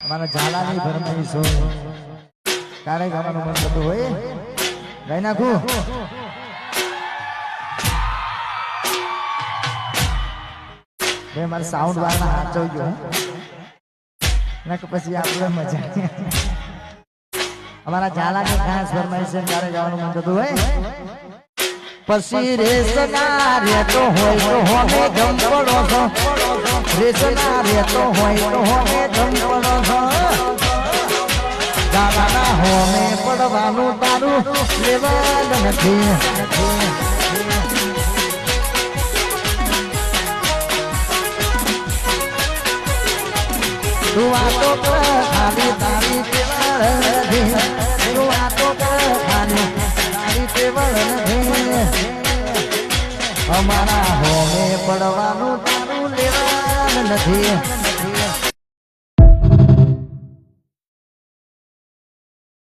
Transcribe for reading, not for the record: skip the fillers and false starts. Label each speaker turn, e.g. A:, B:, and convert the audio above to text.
A: અમારા ઝાલાની ફરમાઈશ હોય કારે ગાવાનું મન થતું હોય ગાઈ નાખું બે મારે સાઉન્ડ વાળા હાચવજો નક પછી આપણે મજા અમારા ઝાલાની ખાસ ફરમાઈશ છે કારે ગાવાનું મન થતું હોય પછી રેસના રેતો હોય તો હોમે જંપડો છો રેસના રેતો હોય તો હોમે જંપડો છો ઝાલાના હોમે પડવાનું તારું લેવલ નથી તું વાતો કર ખાલી તારી કેવળ નથી તું વાતો કર ખાલી તારી કેવળ નથી અમારા હોમે પડવાનું તારું લેવાનું નથી